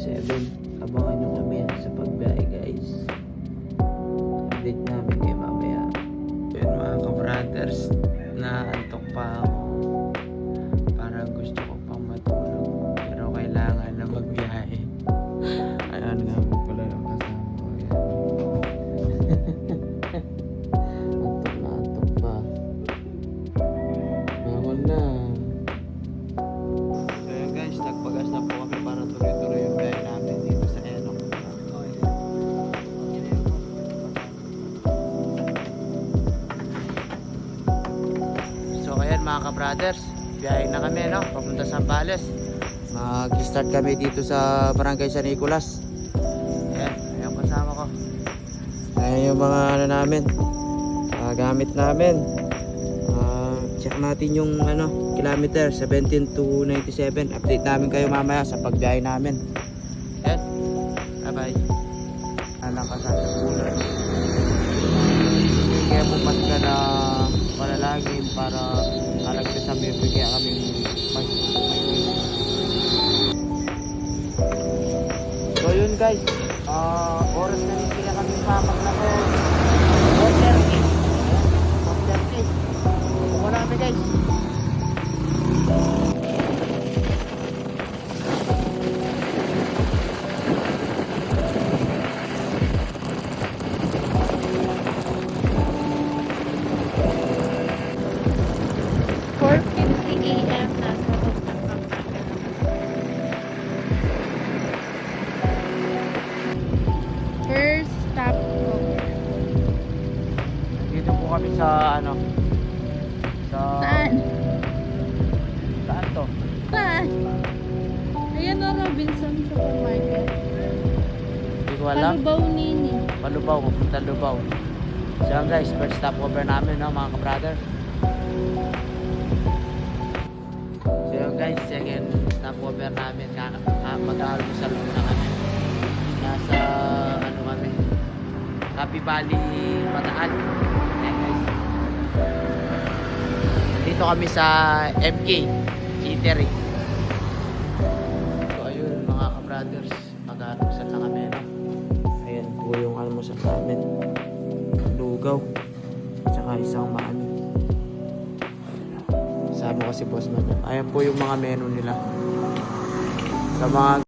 Abangan nyo kami sa pagbiyahe guys. Update namin kayo mamaya. Yun mga ka-brothers, naantok pa ako. Parang gusto ko pang matulog, pero kailangan na magbiyahe. Ayan nga po pala yung kasama ko. Antok na antok pa. Bangon na. So yun guys, nagpagas na po kami para tuloy-tuloy yung biyahe namin dito sa Enok. So ayan mga ka-brothers, biyahe na kami no, papunta sa Zambales. Mag-start kami dito sa Barangay San Nicolas. Ayan, ayan kasama ko. Ayan yung mga ano namin, gamit namin. Check natin yung kilometer 17 to 97. Update namin kayo mamaya sa pagbiyahe namin. Ayan, bye bye. Alang ka sa pulan. Kaya pumat ka na panalangin para alagdas sa bibigyan kaming so yun guys, oras na rin kaya kami papaglako 4:30. Buko namin guys. First stop Coker. Dito po kami sa Saan? Saan to? Saan? Ayan o, Robinson Supermarket. Hindi ko alam. Palubaw nini. Palubaw, papunta Lubaw. So yan guys, first stop over namin no, mga ka-brother. So yan guys, second stop over namin. Mag-aalmusal muna kami. Nasa kami, Happy Valley, Bataan. Ayan guys. Dito kami sa MK Eatery. So ayun mga ka-brothers, mag-aalmusal na kami no? Ayan po yung almusal namin, lugaw tsaka isang mani. Sabi ko si boss man, ayan po yung mga menu nila sa mga